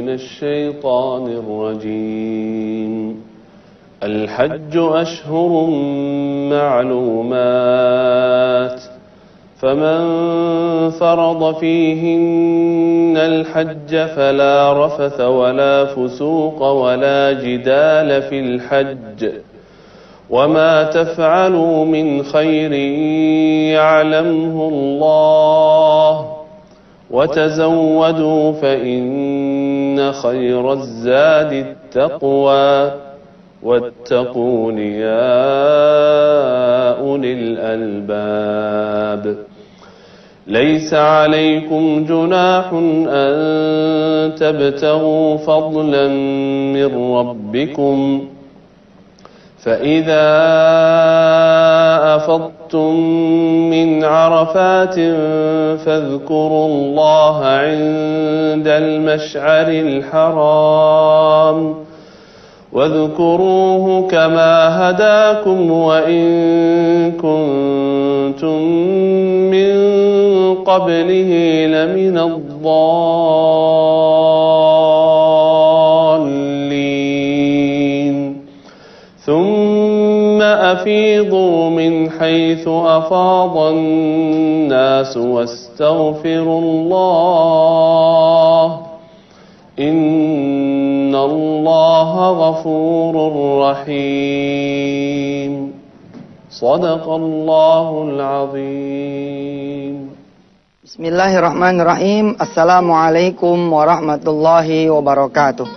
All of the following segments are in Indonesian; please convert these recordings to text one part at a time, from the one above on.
من الشيطان الرجيم. الحج أشهر معلومات، فمن فرض فيهن الحج فلا رفث ولا فسوق ولا جدال في الحج، وما تفعلوا من خير يعلمه الله، وتزودوا فإن خير الزاد التقوى، واتقون يا أولي الألباب. ليس عليكم جناح أن تبتغوا فضلا من ربكم، فإذا أفضتم من عرفات فاذكروا الله عند المشعر الحرام، واذكروه كما هداكم وإن كنتم من قبله لمن الضالين. ثم أفيضوا من حيث أفاض الناس واستغفروا الله، إن الله غفور رحيم. صدق الله العظيم. Bismillahirrahmanirrahim. Assalamualaikum warahmatullahi wabarakatuh.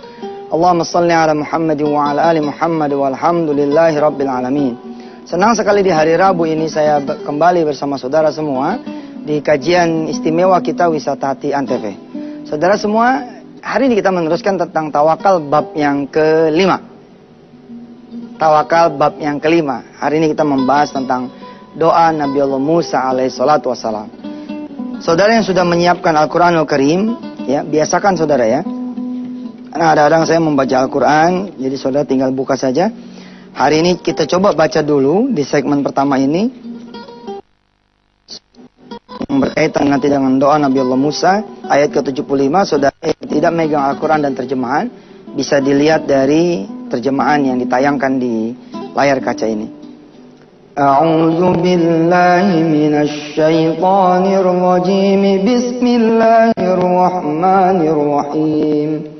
Allahumma salli ala Muhammad wa ala ali Muhammad walhamdulillahi rabbil alamin. Senang sekali di hari Rabu ini saya kembali bersama saudara semua di kajian istimewa kita Wisata Hati Antv. Saudara semua, hari ini kita meneruskan tentang tawakal bab yang kelima. Tawakal bab yang kelima. Hari ini kita membahas tentang doa Nabi Allah Musa alaihi salatu wassalam. Saudara yang sudah menyiapkan Al-Quranul Karim, ya, biasakan saudara ya. Karena kadang-kadang saya membaca Al-Quran, jadi saudara tinggal buka saja. Hari ini kita coba baca dulu di segmen pertama ini, yang berkaitan nanti dengan doa Nabi Allah Musa, ayat ke-75. Saudara yang tidak megang Al-Quran dan terjemahan, bisa dilihat dari terjemahan yang ditayangkan di layar kaca ini. A'udzu billahi minasy syaithanir rajim. Bismillahirrahmanirrahim.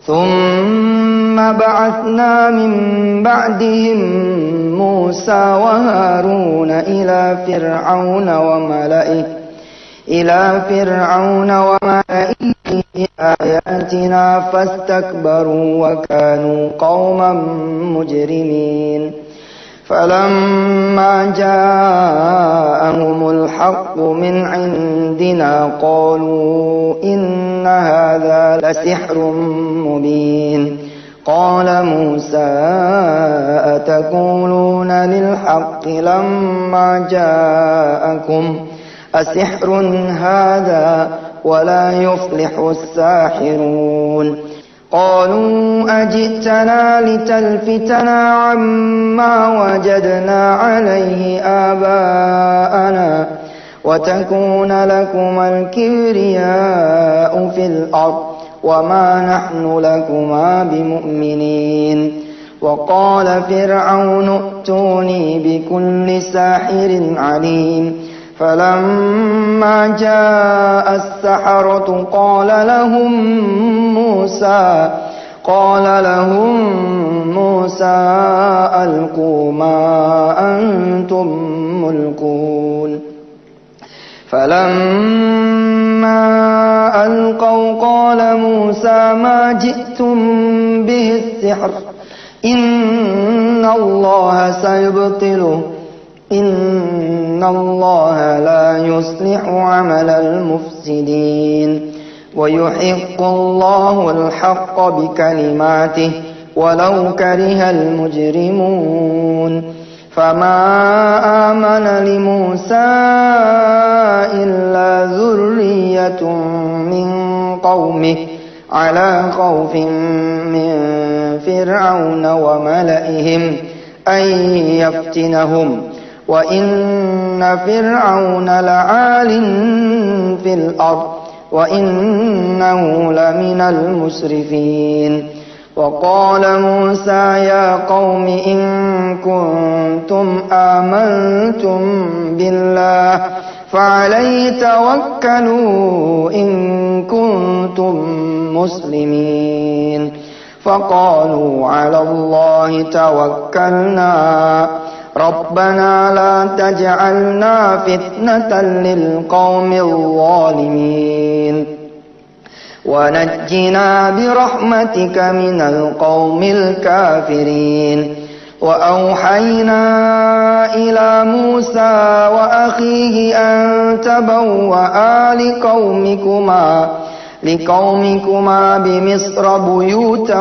Thumma ba'athna min ba'dihim Musa wa Harun ila fir'auna wa mala'ihi ayatina fastakbaru wa kanu qauman mujrimin. فلما جاءهم الحق من عندنا قالوا إن هذا لسحر مبين. قال موسى أتقولون للحق لما جاءكم أسحر هذا ولا يفلح الساحرون. قالوا أجئتنا لتلفتنا عما وجدنا عليه آباءنا وتكون لكما الكبرياء في الأرض وما نحن لكما بمؤمنين. وقال فرعون ائتوني بكل ساحر عليم. فلما جاء السحرة قال لهم موسى ألقوا ما أنتم ملقون. فلما ألقوا قال موسى ما جئتم به السحر إن الله سيبطله إن الله لا يصلح عمل المفسدين ويحق الله الحق بكلماته ولو كره المجرمون. فما آمن لموسى إلا ذرية من قومه على خوف من فرعون وملئهم أن يفتنهم وإن فرعون لعال في الأرض وإنه لمن المسرفين وقال موسى يا قوم إن كنتم آمنتم بالله فعليه توكلوا إن كنتم مسلمين فقالوا على الله توكلنا ربنا لا تجعلنا فتنة للقوم الظالمين ونجنا برحمتك من القوم الكافرين وأوحينا إلى موسى وأخيه أن تبوأ لقومكما بمصر بيوتا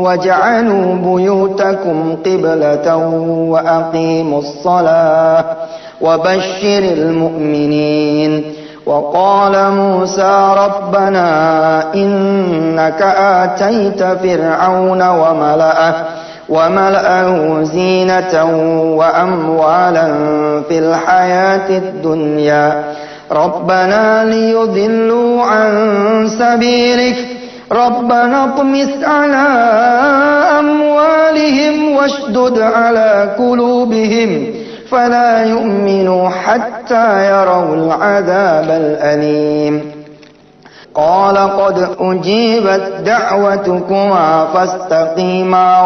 واجعلوا بيوتكم قبلة وأقيموا الصلاة وبشر المؤمنين وقال موسى ربنا إنك آتيت فرعون وملأه زينة وأموالا في الحياة الدنيا ربنا ليضلوا عن سبيلك ربنا اطمس على أموالهم واشدد على قلوبهم فلا يؤمنوا حتى يروا العذاب الأليم قال قد أجيبت دعوتكما فاستقيما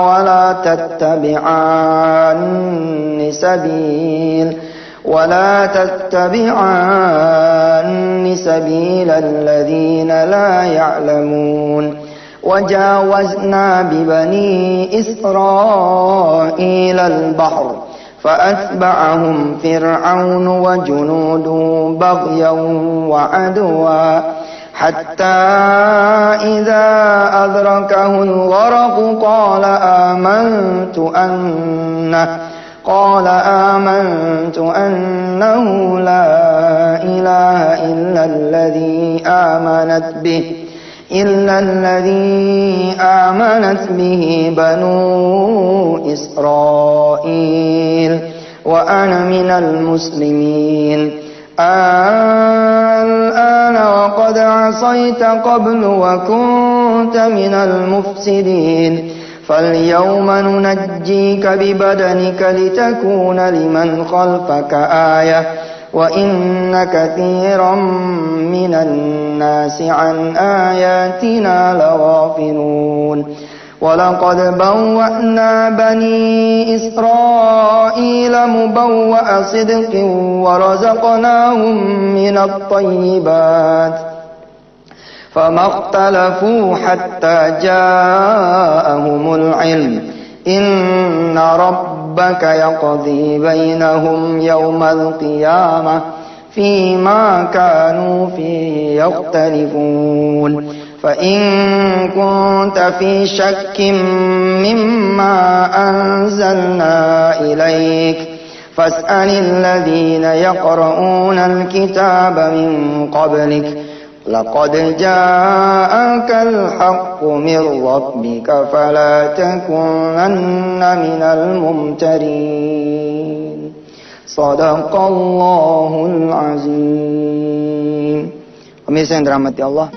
ولا تتبعان سبيل الذين لا يعلمون وجاوزنا ببني إسرائيل البحر فأتبعهم فرعون وجنوده بغيا وعدوا حتى إذا أدركه الغرق قال آمنت أنه لا إله إلا الذي آمنت به بنو إسرائيل وأنا من المسلمين الآن وقد عصيت قبل وكنت من المفسدين فاليوم ننجيك ببدنك لتكون لمن خلفك آية وإن كثيرا من الناس عن آياتنا لغافلون ولقد بوأنا بني إسرائيل مبوأ صدق ورزقناهم من الطيبات فما اختلفوا حتى جاءهم العلم إن ربك يقضي بينهم يوم القيامة فيما كانوا فيه يختلفون فإن كنت في شك مما أنزلنا إليك فاسأل الذين يقرؤون الكتاب من قبلك لقد جاءك الحق من ربك فلا تكونن من الممترين صدق Allahul Azim. Pemirsa yang dirahmati Allah,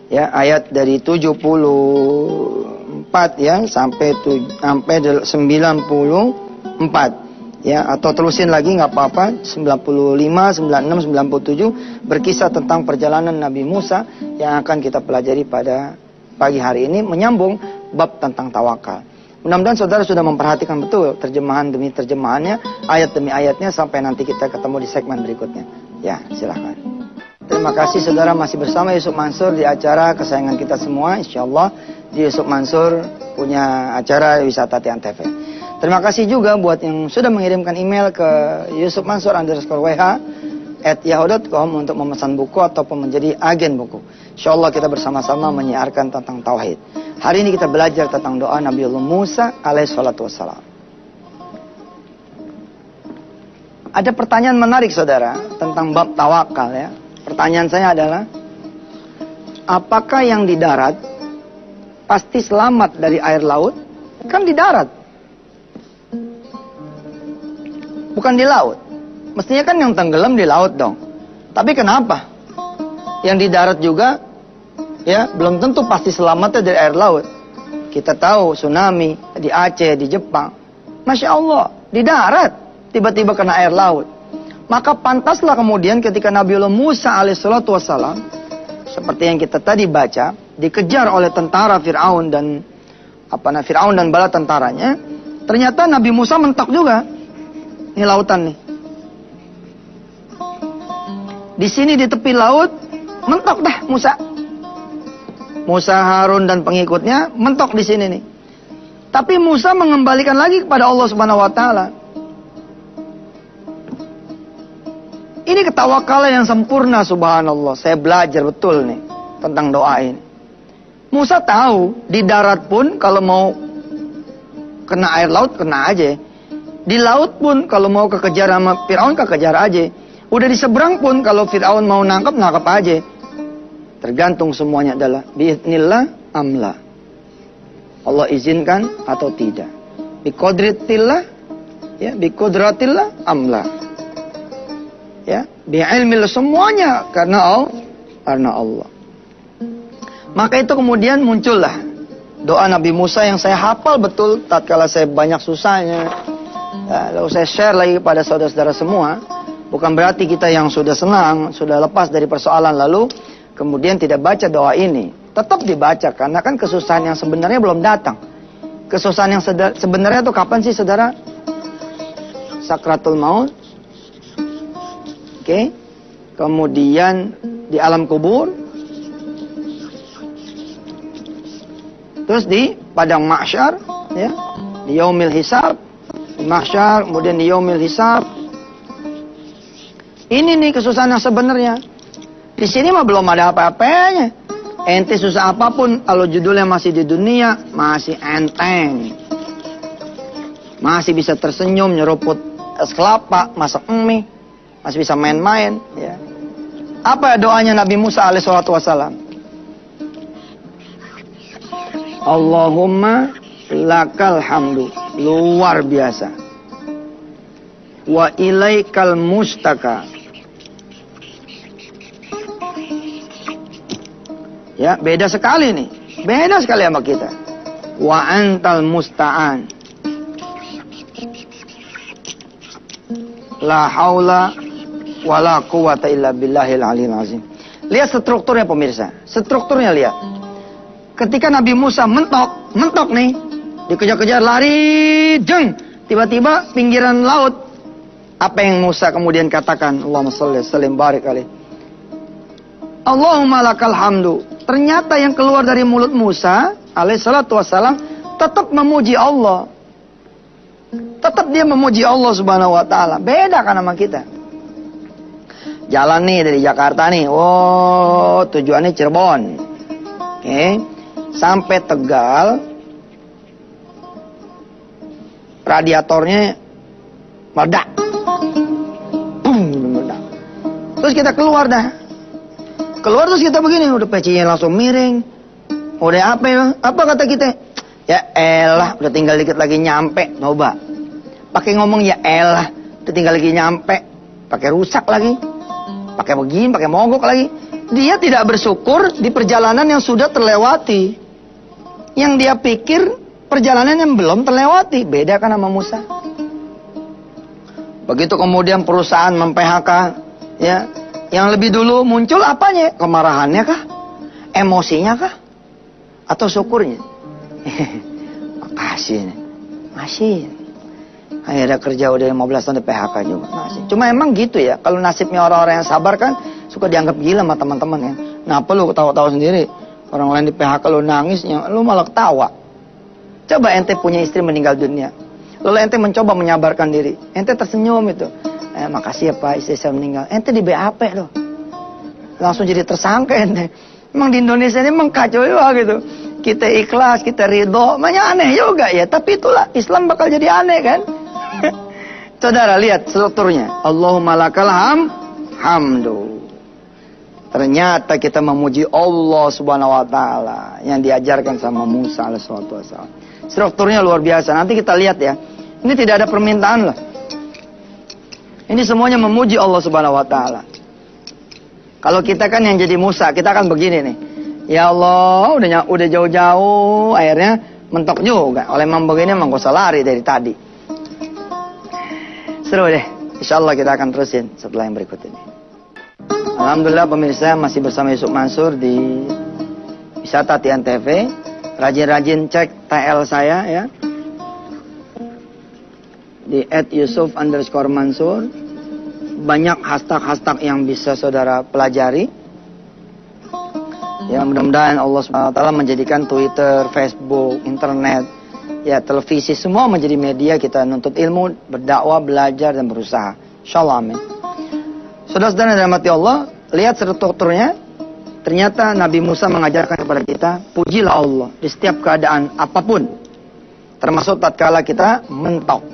ya, ayat dari 74 ya sampai 94 ya, atau terusin lagi nggak apa-apa, 95, 96, 97 berkisah tentang perjalanan Nabi Musa yang akan kita pelajari pada pagi hari ini, menyambung bab tentang tawakal. Mudah-mudahan saudara sudah memperhatikan betul terjemahan demi terjemahannya, ayat demi ayatnya, sampai nanti kita ketemu di segmen berikutnya. Ya, silahkan. Terima kasih saudara masih bersama Yusuf Mansur di acara kesayangan kita semua, insyaallah. Yusuf Mansur punya acara Wisata Tian TV. Terima kasih juga buat yang sudah mengirimkan email ke yusufmansur_wh@yahoo.com untuk memesan buku ataupun menjadi agen buku. Insyaallah kita bersama-sama menyiarkan tentang tauhid. Hari ini kita belajar tentang doa Nabiullah Musa alaihissalatu wassalam. Ada pertanyaan menarik saudara tentang bab tawakal ya. Pertanyaan saya adalah, apakah yang di darat pasti selamat dari air laut? Kan di darat, bukan di laut. Mestinya kan yang tenggelam di laut dong. Tapi kenapa? yang di darat juga, ya, belum tentu pasti selamatnya dari air laut. Kita tahu tsunami di Aceh, di Jepang. Masya Allah, di darat tiba-tiba kena air laut. Maka pantaslah kemudian ketika Nabiullah Musa alaihissalatu wassalam, seperti yang kita tadi baca, dikejar oleh tentara Fir'aun dan Fir'aun dan bala tentaranya. Ternyata Nabi Musa mentok juga. Ini lautan nih. Di sini di tepi laut mentok dah Musa. Musa, Harun dan pengikutnya mentok di sini nih. Tapi Musa mengembalikan lagi kepada Allah Subhanahu wa taala. Ini ketawakalan yang sempurna, subhanallah. Saya belajar betul nih tentang doa ini. Musa tahu di darat pun kalau mau kena air laut kena aja. Di laut pun kalau mau kekejar sama Fir'aun kekejar aja. Udah di seberang pun kalau Fir'aun mau nangkep aja. Tergantung semuanya adalah biiznillah amla. Allah izinkan atau tidak. Biqodratillah, ya, biqodratillah amla. Ya, bi'ilmillah, semuanya karena Allah. Maka itu kemudian muncullah doa Nabi Musa yang saya hafal betul tatkala saya banyak susahnya. Ya, lalu saya share lagi kepada saudara-saudara semua. Bukan berarti kita yang sudah senang, sudah lepas dari persoalan lalu kemudian tidak baca doa ini. Tetap dibaca karena kan kesusahan yang sebenarnya belum datang. Kesusahan yang sebenarnya itu kapan sih saudara? Sakratul maut. Oke. Kemudian di alam kubur. Terus di padang mahsyar, ya. Di yaumil hisab, di mahsyar, kemudian di yaumil hisab. Ini nih kesusahan yang sebenarnya. Di sini mah belum ada apa-apanya. Ente susah apapun, kalau judulnya masih di dunia, masih enteng. Masih bisa tersenyum, nyeruput es kelapa, masak mie. Masih bisa main-main, ya. Apa doanya Nabi Musa alaihissalatu wassalam? Allahumma lakal hamdu. Luar biasa. Wa ilaikal mustaka. Ya, beda sekali nih. Beda sekali sama kita. Wa antal musta'an. La haula wala quwata illa billahil aliyil azim. Lihat strukturnya pemirsa. Strukturnya lihat. Ketika Nabi Musa mentok nih, dikejar-kejar lari, jeng, tiba-tiba pinggiran laut. Apa yang Musa kemudian katakan? Allahumma shalli wa sallim barik alaih. Allahumma lakal hamdu. Ternyata yang keluar dari mulut Musa alaihissalatu wassalam tetap memuji Allah. Tetap dia memuji Allah subhanahu wa ta'ala. Beda kan sama kita. Jalan nih dari Jakarta nih. Oh, tujuannya Cirebon. Oke. Sampai Tegal. Radiatornya meledak. Meledak. Terus kita keluar dah. Keluar terus kita begini. Udah pecinya langsung miring. Udah apa ya? Apa kata kita? Ya elah, udah tinggal dikit lagi nyampe. Coba. Pakai ngomong ya elah, udah tinggal lagi nyampe. Pakai rusak lagi. Pakai begini, pakai mogok lagi. Dia tidak bersyukur di perjalanan yang sudah terlewati. Yang dia pikir perjalanan yang belum terlewati. Beda kan sama Musa. Begitu kemudian perusahaan mem-PHK, ya, yang lebih dulu muncul apanya? Kemarahannya kah? Emosinya kah? Atau syukurnya? Makasih nih. Masih. Akhirnya kerja udah 15 tahun di PHK juga. Masih. Cuma emang gitu ya. Kalau nasibnya orang-orang yang sabar kan suka dianggap gila sama teman-teman ya. Kenapa lu ketawa-tawa sendiri? Orang lain di PHK lu nangisnya, lu malah ketawa. Coba ente punya istri meninggal dunia. Lalu ente mencoba menyabarkan diri. Ente tersenyum itu. Makasih ya Pak, istri saya meninggal. Ente di BAP loh. Langsung jadi tersangka ente. Emang di Indonesia ini emang kacau juga gitu. Kita ikhlas, kita ridho. Makanya aneh juga ya. Tapi itulah Islam bakal jadi aneh kan. Saudara lihat strukturnya. Allahumma lakal hamdu. Ternyata kita memuji Allah subhanahu wa ta'ala. Yang diajarkan sama Musa alaihissalam. Strukturnya luar biasa. Nanti kita lihat ya. Ini tidak ada permintaan lah. Ini semuanya memuji Allah subhanahu wa ta'ala. Kalau kita kan yang jadi Musa, kita kan begini nih. Ya Allah, udah jauh-jauh, akhirnya mentok juga. Oleh memang begini, emang gak usah lari dari tadi. Seru deh. Insya Allah kita akan terusin setelah yang berikut ini. Alhamdulillah pemirsa masih bersama Yusuf Mansur di Wisata Tian TV. Rajin-rajin cek TL saya ya. Di @Yusuf_Mansur. Banyak hashtag-hashtag yang bisa saudara pelajari. Ya mudah-mudahan Allah SWT menjadikan Twitter, Facebook, internet, ya televisi semua menjadi media kita nuntut ilmu, berdakwah, belajar dan berusaha. Insyaallah amin. Saudara-saudara yang dirahmati Allah, lihat strukturnya. Ternyata Nabi Musa mengajarkan kepada kita, pujilah Allah di setiap keadaan apapun. Termasuk tatkala kita mentok.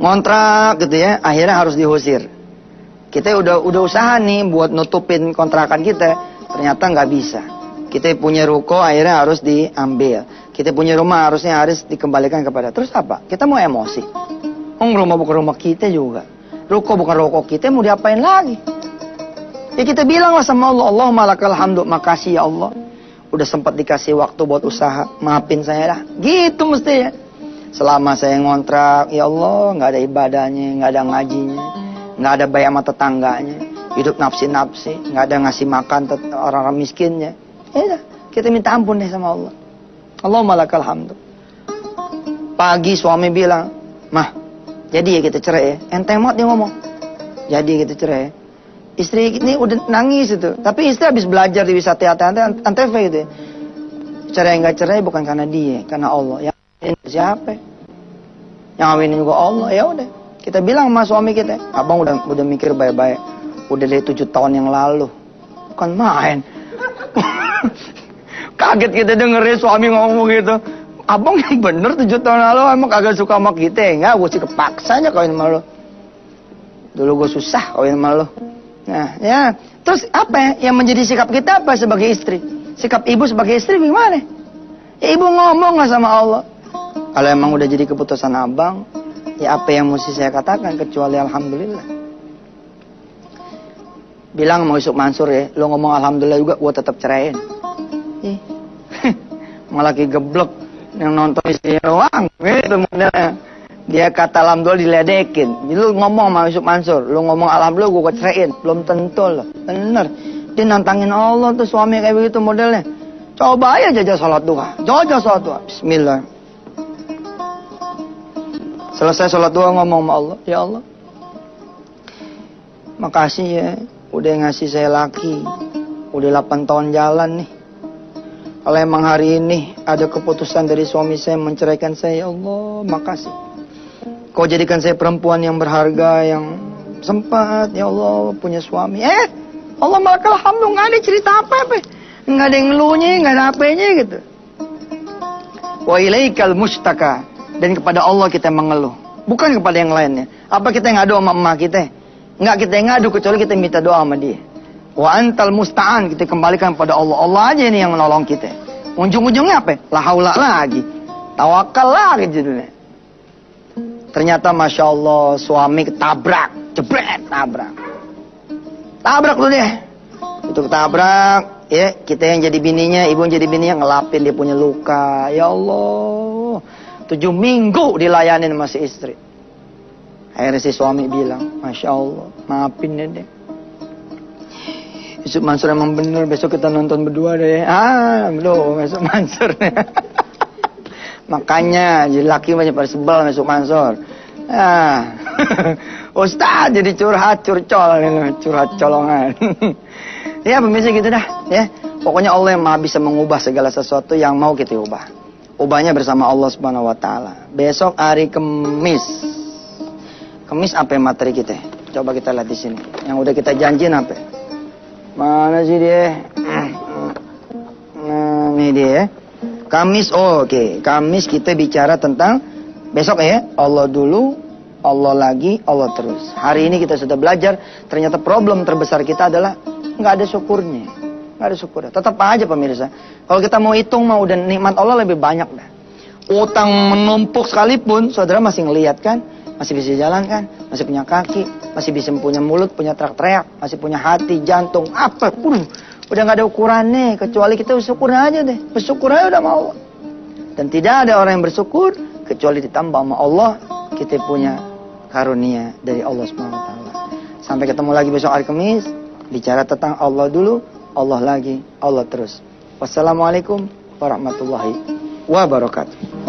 Ngontrak gitu ya, akhirnya harus diusir. Kita udah usaha nih buat nutupin kontrakan kita, ternyata nggak bisa. Kita punya ruko akhirnya harus diambil. Kita punya rumah harus dikembalikan kepada. Terus apa? Kita mau emosi. Rumah bukan rumah kita juga. Ruko bukan ruko kita, mau diapain lagi? Ya kita bilanglah sama Allah, Allahumma lakal hamdu, makasih ya Allah. Udah sempat dikasih waktu buat usaha, maafin saya dah. Gitu mesti ya. Selama saya ngontrak, ya Allah, nggak ada ibadahnya, nggak ada ngajinya, nggak ada bayar sama tetangganya, hidup nafsi-nafsi, nggak ada ngasih makan orang-orang miskinnya. Ya dah, kita minta ampun deh sama Allah. Allahumma lakal hamdu. Pagi suami bilang, mah, jadi ya kita cerai ya. Enteng banget dia ngomong. Jadi kita cerai ya. Istri ini udah nangis itu, tapi istri habis belajar di wisata Antv gitu ya. Cerai nggak cerai bukan karena dia, karena Allah. Siapa? Yang ngawinin juga Allah. Ya udah, kita bilang sama suami kita, abang udah mikir baik-baik. Udah dari 7 tahun yang lalu, bukan main. Kaget kita dengerin suami ngomong gitu. Abang yang bener 7 tahun lalu emang kagak suka sama kita. Enggak, gue sih kepaksanya kawin sama lo. Dulu gue susah kawin sama lo. Nah ya, terus apa ya yang menjadi sikap kita apa sebagai istri? Sikap ibu sebagai istri gimana? Ya ibu ngomong lah sama Allah. Kalau emang udah jadi keputusan abang, ya apa yang mesti saya katakan kecuali alhamdulillah. Bilang sama Yusuf Mansur ya, lo ngomong alhamdulillah juga, gue tetap ceraiin. Malah lagi geblek yang nonton istrinya doang, gitu modelnya. Dia kata alhamdulillah diledekin. Lu ngomong sama Yusuf Mansur, lu ngomong alhamdulillah gue ceraiin, belum tentu loh. Bener, dia nantangin Allah tuh suami kayak begitu modelnya. Coba aja jajah sholat duha, Bismillah. Selesai sholat duha ngomong sama Allah, ya Allah, makasih ya, udah ngasih saya laki, udah 8 tahun jalan nih. Kalau emang hari ini ada keputusan dari suami saya menceraikan saya, ya Allah, makasih. Kau jadikan saya perempuan yang berharga, yang sempat, ya Allah, punya suami. Allah malakal hamdu, nggak ada cerita apa-apa, nggak ada yang ngeluhnya, nggak ada apa-nya gitu. Wa ilaikal mustaka. Dan kepada Allah kita mengeluh, bukan kepada yang lainnya. Apa kita ngadu sama emak kita? Enggak, kita ngadu kecuali kita minta doa sama dia. Wa antal musta'an, kita kembalikan kepada Allah. Allah aja ini yang menolong kita. Ujung-ujungnya apa? La haula lagi, tawakal lagi judulnya. Ternyata Masya Allah suami ketabrak, jebret, tabrak lu deh. Itu ketabrak, ya kita yang jadi bininya, ibu yang jadi bininya ngelapin dia punya luka. Ya Allah, 7 minggu dilayanin sama si istri. Akhirnya si suami bilang, Masya Allah, maafin deh. Yusuf Mansur emang bener, besok kita nonton berdua deh. Belum, Yusuf Mansur. Makanya, jadi laki banyak pada sebel sama Yusuf Mansur. Ustaz jadi curhat, curhat colongan. Ya pemirsa gitu dah. Ya, pokoknya Allah yang maha bisa mengubah segala sesuatu yang mau kita ubah. Ubahnya bersama Allah Subhanahu wa taala. Besok hari Kamis. Kamis apa materi kita? Coba kita lihat di sini. Yang udah kita janjiin apa? Mana sih dia? Nah, ini dia. Kamis, oke. Kamis kita bicara tentang besok ya. Allah dulu, Allah lagi, Allah terus. Hari ini kita sudah belajar. Ternyata problem terbesar kita adalah nggak ada syukurnya. Nggak ada syukur. Tetap aja pemirsa. Kalau kita mau hitung mau udah nikmat Allah lebih banyak dah. Utang menumpuk sekalipun, saudara masih ngelihat kan? masih bisa jalan kan, masih punya kaki, masih bisa punya mulut, punya teriak-teriak, masih punya hati, jantung, apapun. Udah nggak ada ukurannya, kecuali kita bersyukur aja deh. Bersyukur aja udah sama Allah. Dan tidak ada orang yang bersyukur kecuali ditambah sama Allah, kita punya karunia dari Allah SWT. Sampai ketemu lagi besok hari Kamis, bicara tentang Allah dulu, Allah lagi, Allah terus. Wassalamualaikum warahmatullahi wabarakatuh.